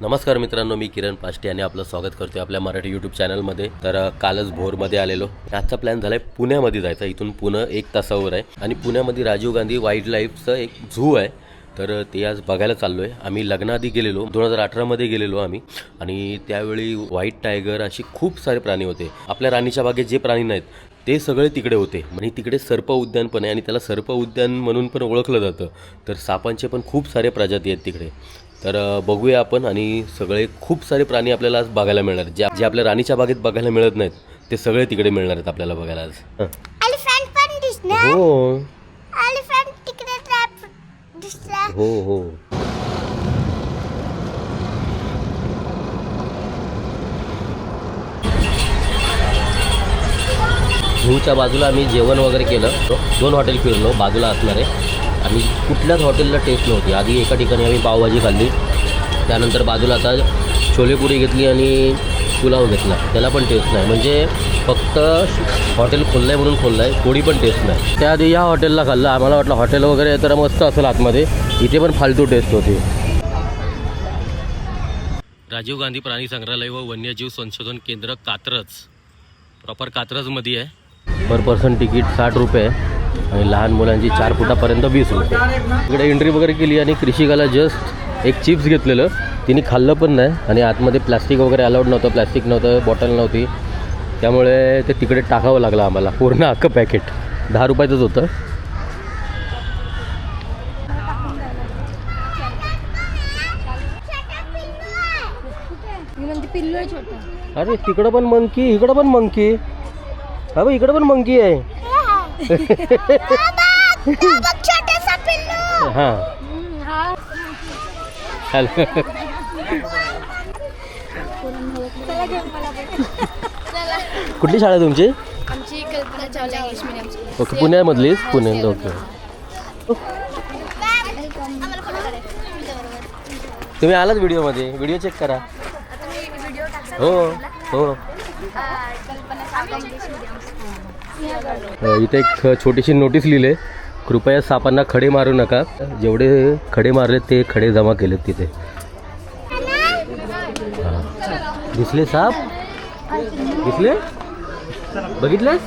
नमस्कार मित्रांनो, मी किरण पाष्टे आणि आपलं स्वागत करतो आपल्या मराठी यूट्यूब चॅनलमध्ये. तर कालच भोरमध्ये आलेलो. आजचा प्लॅन झाला आहे पुण्यामध्ये जायचा. इथून पुणे 1 तासावर आहे आणि पुण्यामध्ये राजीव गांधी वाईल्ड लाईफचं एक झू आहे. तर ते आज बघायला चाललो आहे. आम्ही लग्नाआधी गेलेलो, 2018मध्ये गेलेलो आम्ही, आणि त्यावेळी व्हाईट टायगर अशी खूप सारे प्राणी होते. आपल्या राणीच्या बागेत जे प्राणी नाहीत ते सगळे तिकडे होते. म्हणजे तिकडे सर्प उद्यान पण आहे आणि त्याला सर्प उद्यान म्हणून पण ओळखलं जातं. तर सापांचे पण खूप सारे प्रजाती आहेत तिकडे. तर बघूया आपण, आणि सगळे खूप सारे प्राणी आपल्याला आज बघायला मिळणार. जे आपल्या राणीच्या बागेत बघायला मिळत नाहीत ते सगळे तिकडे मिळणार आहेत आपल्याला बघायला आज. एलिफंट पण दिसणार. हो एलिफंट तिकडे ट्रॅप दिसला. हो हो. झूच्या बाजूला आम्ही जेवण वगैरे केलं. 2 हॉटेल फिरलो बाजूला असणारे, आणि कुठल्याच हॉटेलला टेस्ट नव्हती. आधी एका ठिकाणी आम्ही पावभाजी खाल्ली, त्यानंतर बाजूला आता छोलेपुरी घेतली आणि पुलाव घेतला, त्याला पण टेस्ट नाही. म्हणजे फक्त हॉटेल खोललं आहे म्हणून खोललं आहे, थोडी पण टेस्ट नाही. त्याआधी या हॉटेलला खाल्लं, आम्हाला वाटलं हॉटेल वगैरे तर मस्त असेल आतमध्ये, इथे पण फालतू टेस्ट होती. राजीव गांधी प्राणी संग्रहालय व वन्यजीव संशोधन केंद्र कात्रज, प्रॉपर कात्रजमध्ये आहे. पर पर्सन तिकीट 60 रुपये आहे आणि लहान मुलांची 4 फुटापर्यंत 20 रुपये. इकडे एंट्री वगैरे केली आणि कृषिकाला जस्ट एक चिप्स घेतलेलं, तिने खाल्लं पण नाही. आणि आतमध्ये प्लॅस्टिक वगैरे अलाउड नव्हतं, प्लॅस्टिक नव्हतं, बॉटल नव्हती, त्यामुळे ते तिकडे टाकावं लागलं आम्हाला. पूर्ण अख्खं पॅकेट 10 रुपयाचंच होतं. अरे तिकडं पण मंकी, इकडं पण मंकी. अबे इकडं पण मंकी आहे. छोटासा पिल्लू. हां हॅलो. कुठली शाळा तुमची? आमची Kalpana Chawla English medium school. Okay, पुण्यामधलीच. पुणे. ओके. तुम्ही आलात व्हिडिओमध्ये, व्हिडिओ चेक करा. हो हो. इथे एक छोटीशी नोटीस लिहिली आहे, कृपया सापांना खडे मारू नका. जेवढे खडे मारले ते खडे जमा केलेत तिथे. दिसले साप? दिसले? बघितलेस?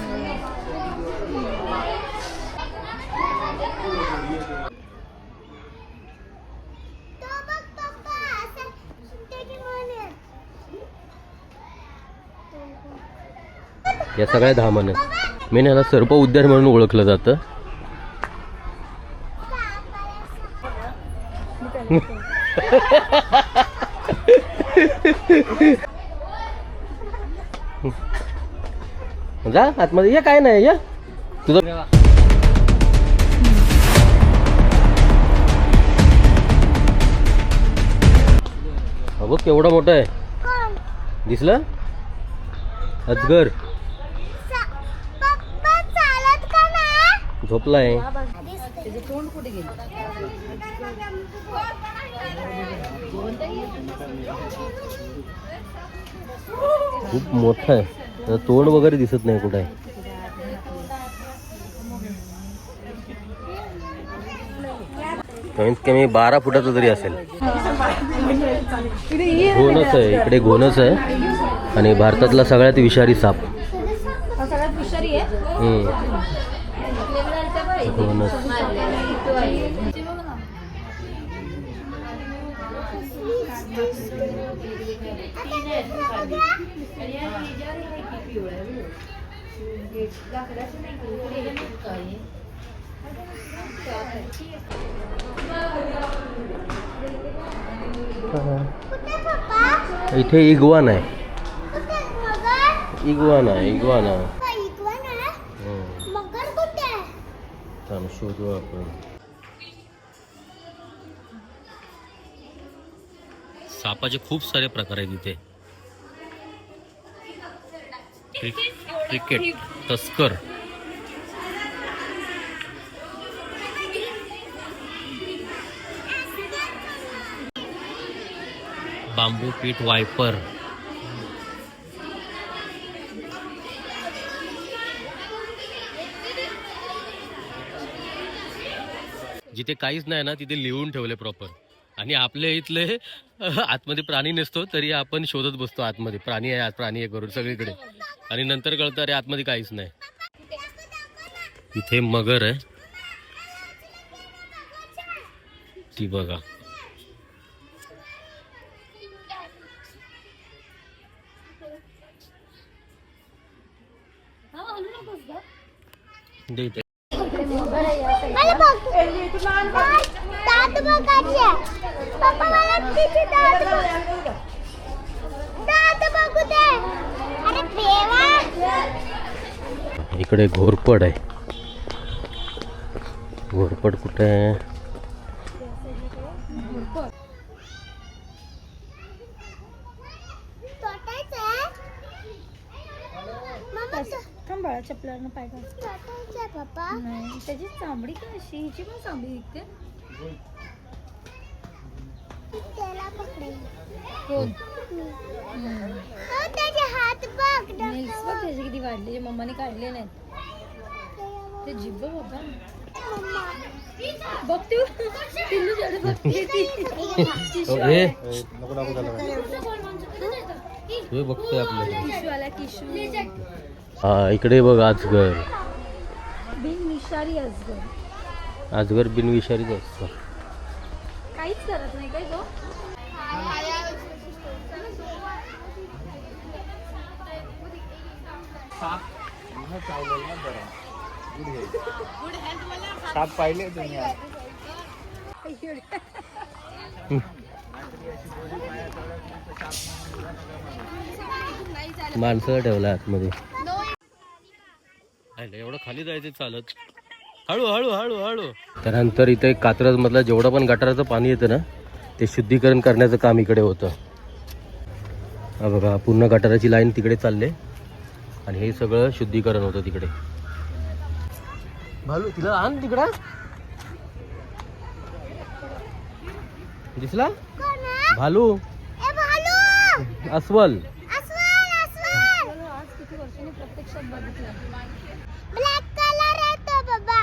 या सगळ्या धामण आहेत. मेन ह्याला सर्प उद्यान म्हणून ओळखलं जातं. जा आतमध्ये, या काय नाही, या तुझं. अगो केवढा मोठा आहे. दिसलं? अजगर झोपलाय. खूप मोठा आहे, त्याचं तोंड वगैरे दिसत नाही कुठे. कमीत कमी 12 फुटाचं तरी असेल. घोणस आहे इकडे, घोणस आहे, आणि भारतातला सगळ्यात विषारी साप. घोणस. इथे इग्वाना आहे. इग्वाना. शोधू आपण. सापाचे खूप सारे प्रकार आहेत इथे. क्रिकेट, तस्कर, बांबू पीठ वायपर, जिथे काहीच नाही ना तिथे लिहून ठेवले प्रॉपर. आणि आपल्या इथले आतमध्ये प्राणी नसतो तरी आपण शोधत बसतो आतमध्ये प्राणी आहे प्राणी आहे करून सगळीकडे आणि नंतर कळतं अरे आतमध्ये काहीच नाही. इथे मगर आहे ती बघा. दे इथे. मला बघ दात बघायचे पप्पा मला तिचे दात बघू दे. अरे देवा इकडे घोरपड आहे. घोरपड कुठे आहे? बाळा चपलानं पाय घाल. पप्पा नाही त्याची चांबडी कशी हिची पण चांबडी दिसते. त्याला पकडेल. कोण त्याचे हात बघ नेल्स बघ त्याचे किती वाढले मम्माने काढले नाहीत. ते जिब्ब बाबा बघ तू पिल्लू जरा बघते ती. बघते आपलं किशूवाला किशू. हा इकडे बघ अजगर. बिनविषारी अजगर. अजगर बिनविषारीच असतो. काहीच करत नाही काय तो. साप पाहिले तुम्ही माणसं ठेवला आतमध्ये. एवढं खाली जायचं चालत. हळू हळू हळू हळू. त्यानंतर इथे कात्रज मधलं जेवढं पण गटाराचं पाणी येतं ना ते शुद्धीकरण करण्याचं काम इकडे होतं. हा बघा पूर्ण गटाराची लाईन तिकडे चालले आणि हे सगळं शुद्धीकरण होतं तिकडे. भालू तिला आण तिकडा. दिसला भालू अस्वल. आज किती वर्षांनी प्रत्यक्षात बघितलं. ब्लॅक कलर येतो बाबा.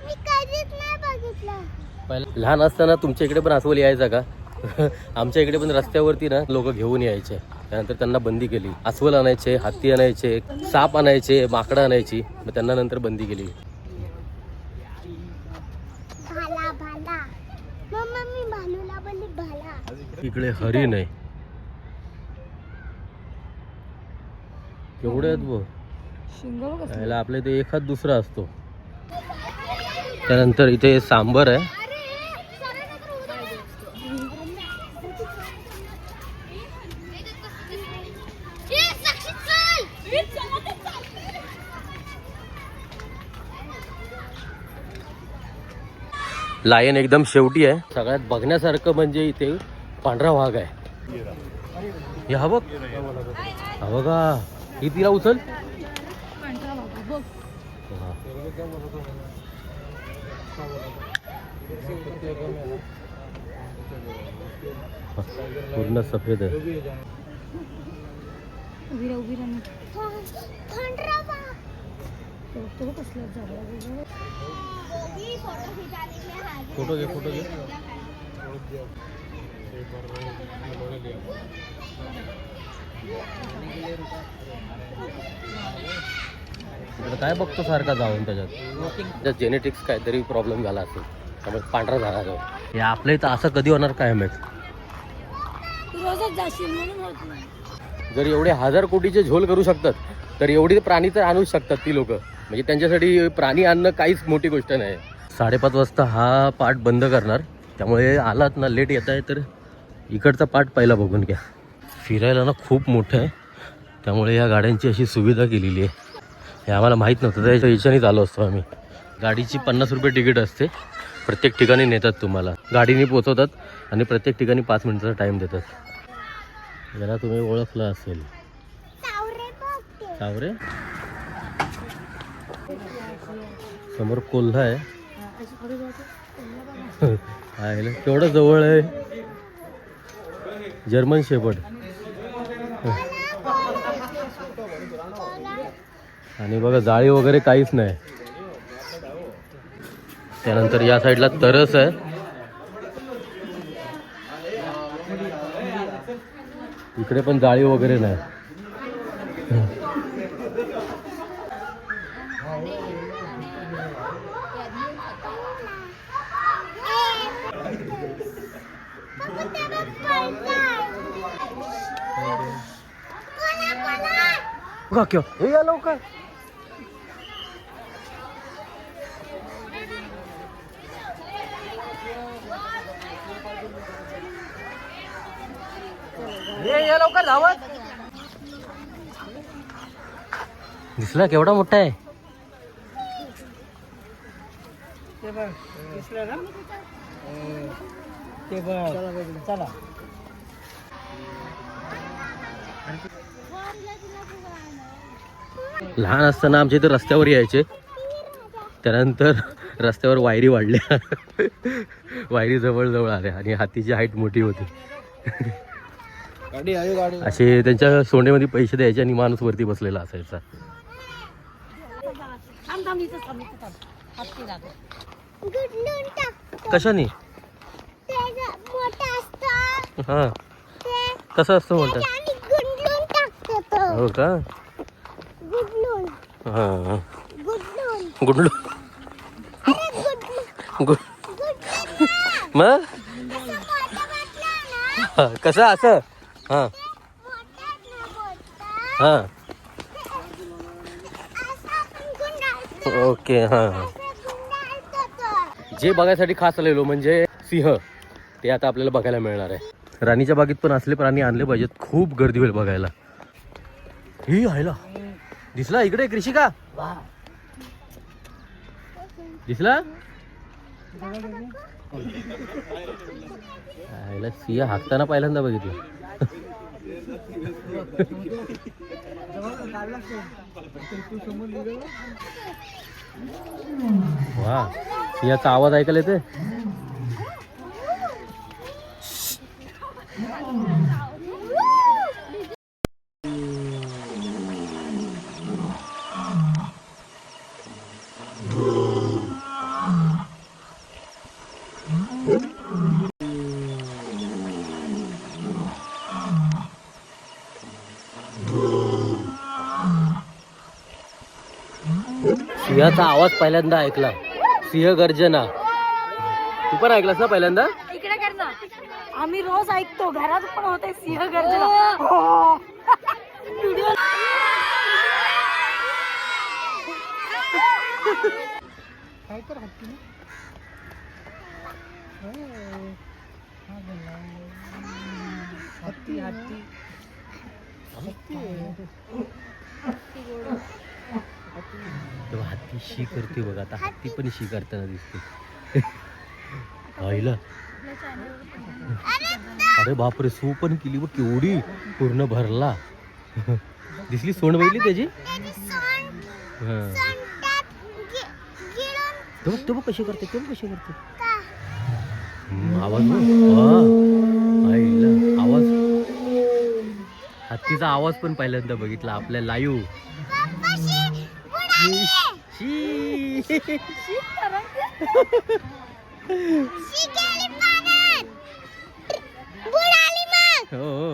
मी कधीच नाही बघितलं. पहिला लहान असताना तुमच्या इकडे पण अस्वल यायचा का? आमच्या इकडे पण रस्त्यावरती ना लोक घेऊन यायचे. त्यानंतर त्यांना बंदी केली. अस्वल आणायचे, हत्ती आणायचे, साप आणायचे, माकडं आणायची. मग त्यांना नंतर बंदी केली. भाला भाला मम्मा मी भालूला बोलली भाला. इकडे हरिण आहे. केवढे आहेत बघ. शिंग बघ. याला आपल्या इथे एखाद दुसरा असतो. त्यानंतर इथे सांबर आहे. लायन एकदम शेवटी आहे. सगळ्यात बघण्यासारखं म्हणजे इथे पांढरा वाघ आहे. हे हा बघ हा बघा ही तिला उचल. पांढरा बाबा बघ. पूर्ण सफेद आहे. उभी राहा. पांढरा वाघ. तो कसला झाला. फोटो घे फोटो घे. इकडे काय बघतो सारखा जाऊन त्याच्यात जेनेटिक्स काहीतरी प्रॉब्लेम झाला असेल त्यामुळे पांढरा झाला तो. हे आपल्या इथं असं कधी होणार काय माहित. तू रोजच जाशील म्हणून होत नाही. जर एवढे 1000 कोटीचे झोल करू शकतात तर एवढी प्राणी तर आणू शकतात ती लोक. म्हणजे त्यांच्यासाठी प्राणी आणणं काहीच मोठी गोष्ट नाही. 5:30 वाजता हा पार्ट बंद करणार. त्यामुळे आलात ना लेट येत आहे तर इकडचा पार्ट पहिला बघून घ्या. फिरायला ना खूप मोठं आहे त्यामुळे या गाड्यांची अशी सुविधा केलेली आहे. हे आम्हाला माहीत नव्हतं त्याच्या याच्यानेच आलो असतो आम्ही. गाडीची 50 रुपये तिकीट असते. प्रत्येक ठिकाणी नेतात तुम्हाला. गाडीने पोचवतात आणि प्रत्येक ठिकाणी 5 मिनिटाचा टाईम देतात. जरा तुम्ही ओळखलं असेल सावरे. समोर कोल्हा आहे. केवढं जवळ आहे. German shepherd. आणि बघा जाळी वगैरे काहीच नाही. त्यानंतर या साईडला तरस आहे. इकडे पण जाळी वगैरे नाही. का क्यों हे या लवकर. या लवकर धावत. दिसला केवढा मोठा आहे. चला लहान असताना आमच्या इथे रस्त्यावर यायचे. त्यानंतर रस्त्यावर वायरी वाढल्या. वायरी जवळ आल्या आणि हातीची हाईट मोठी होती. असे त्यांच्या सोंडेमध्ये पैसे द्यायचे आणि माणूस वरती बसलेला असायचा. कशाने हा कसं असतं म्हणतात. हो का. हा गुडलू मग कसं असं. हा हा ओके. हा जे बघायसाठी खास आलेलो म्हणजे सिंह ते आता आपल्याला बघायला मिळणार आहे. राणीच्या बागेत पण असले प्राणी आणले पाहिजेत. खूप गर्दी होईल बघायला. ही आयला दिसला इकडे कृषिका दिसला. आयला सिंह हाकताना पहिल्यांदा बघितलं. वा सिंहाचा आवाज ऐकायला येते. सिंहाचा आवाज पहिल्यांदा ऐकला. सिंह गर्जना तू पण ऐकलास ना पहिल्यांदा. इकडे कर ना. आम्ही रोज ऐकतो. घरात पण होते सिंह गर्जना. व्हिडिओ काय कर हत्ती हत्ती तेव्हा हत्ती शी करते बघ. आता हत्ती पण शी करताना दिसते. आईला अरे बापरे सू पण केली बघ केवढी पूर्ण भरला. दिसली सोंड बघितली त्याची. तो बघ कशी करते. कशी करते आवाज. आईला आवाज हत्तीचा आवाज पण पहिल्यांदा बघितला आपल्या लाईव्ह. हो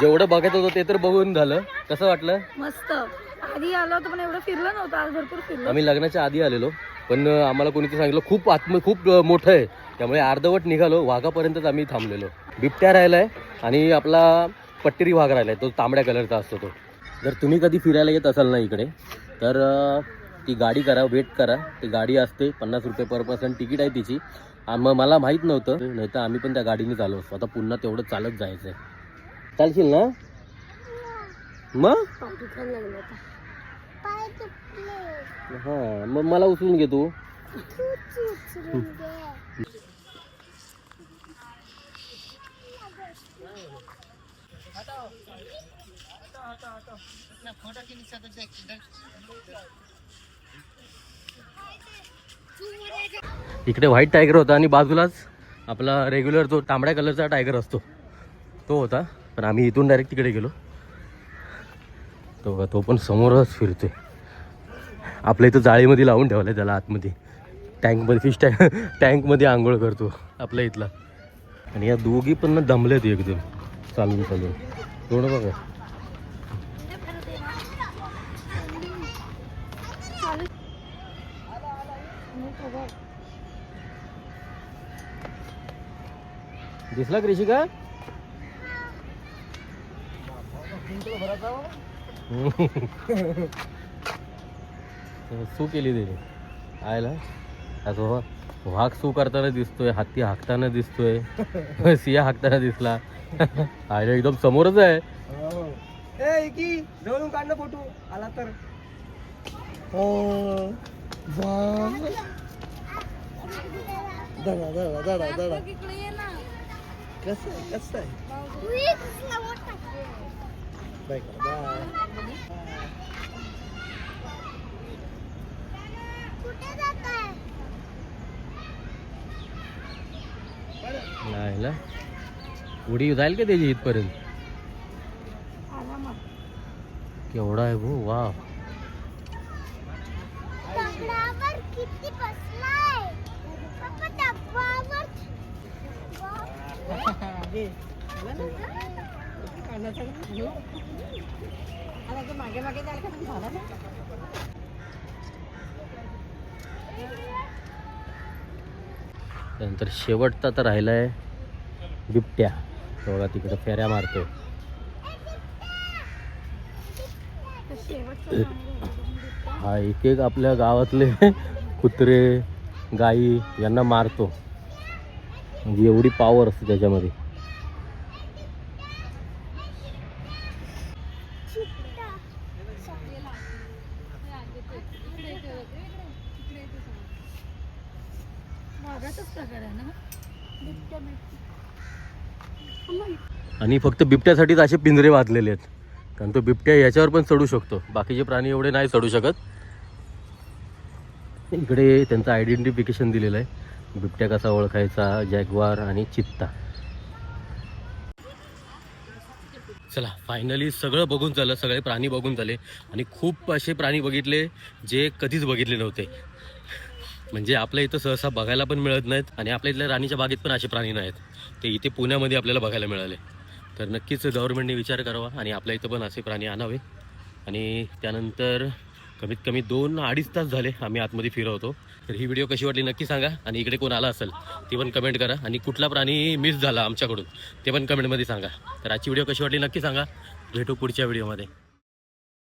जेवढं बघत होतं ते तर बघून झालं. कसं वाटलं. मस्त. आधी आलो होतो पण एवढं फिरलं नव्हतं. आज भरपूर फिरलो. आम्ही लग्नाच्या आधी आलेलो पण आम्हाला कोणी सांगितलं खूप मोठं आहे. त्यामुळे अर्धवट निघालो. वाघापर्यंतच आम्ही थांबलेलो. बिबट्या राहिलाय आणि आपला पट्टेरी वाघ राहिलाय. तो तांबड्या कलरचा असतो तो. जर तुम्ही कधी फिरायला येत असाल ना इकडे तर ती गाडी करा. वेट करा. ती गाडी असते 50 रुपये पर पर्सन तिकीट आहे तिची. मग मला माहीत नव्हतं नाही तर आम्ही पण त्या गाडीने आलो असतो. आता पुन्हा तेवढं चालत जायचं आहे. चालशील ना मग. हा मग मला उचलून घे तू. इकडे व्हाईट टायगर होता आणि बाजूलाच आपला रेग्युलर जो तांबड्या कलरचा टायगर असतो तो होता, पण आम्ही इथून डायरेक्ट तिकडे गेलो. तो पण समोरच फिरतोय. आपल्या इथं जाळीमध्ये लावून ठेवलं आहे त्याला आतमध्ये. टँकमध्ये फिश टँकमध्ये आंघोळ करतो आपल्या इथला. आणि या दोघी पण दमलेत एकदम चालून थोडं बघा. दिसला कृषिका? सू केली त्याने आयला. आता वाघ सू करताना दिसतोय, हत्ती हाकताना दिसतोय, सिंह हाकताना दिसला. आयला एकदम समोरच आहे. जवळून काढणं फोटो आला तर. कसं आहे? कुठे जाताय? आयला उडी जाईल का त्याची इथपर्यंत? केवढा आहे भो. वा डबरावर किती बसलाय पप्पा डबरावर. मागे मागे जायला का झाला ना. त्यानंतर शेवटचा तर राहिलाय बिबट्या. बघा तिकडे फेऱ्या मारतोय. हा एक एक आपल्या गावातले कुत्रे गाई यांना मारतो. म्हणजे एवढी पॉवर असते त्याच्यामध्ये. आणि फक्त बिबट्यासाठीच असे पिंजरे बांधलेले आहेत, कारण तो बिबट्या याच्यावर पण चढू शकतो. बाकीचे प्राणी एवढे नाही चढू शकत. इकडे त्यांचं आयडेंटिफिकेशन दिलेलं आहे, बिबट्या कसा ओळखायचा, जॅग्वार आणि चित्ता. चला फायनली सगळं बघून झालं, सगळे प्राणी बघून झाले. आणि खूप असे प्राणी बघितले जे कधीच बघितले नव्हते. म्हणजे आपल्या इथं सहसा बघायला पण मिळत नाहीत, आणि आपल्या इथल्या राणीच्या बागेत पण असे प्राणी नाहीत. ते इथे पुण्यामध्ये आपल्याला बघायला मिळाले. तर नक्कीच गव्हर्नमेंटने विचार करावा आणि आपल्या इथं पण असे प्राणी आणावे. आणि त्यानंतर कमीत कमी 2-2.5 तास झाले आम्ही आतमध्ये फिरवतो. तर ही व्हिडिओ कशी वाटली नक्की सांगा. आणि इकडे कोण आला असेल ते पण कमेंट करा. आणि कुठला प्राणी मिस झाला आमच्याकडून ते पण कमेंटमध्ये सांगा. तर आजची व्हिडिओ कशी वाटली नक्की सांगा. भेटू पुढच्या व्हिडिओमध्ये.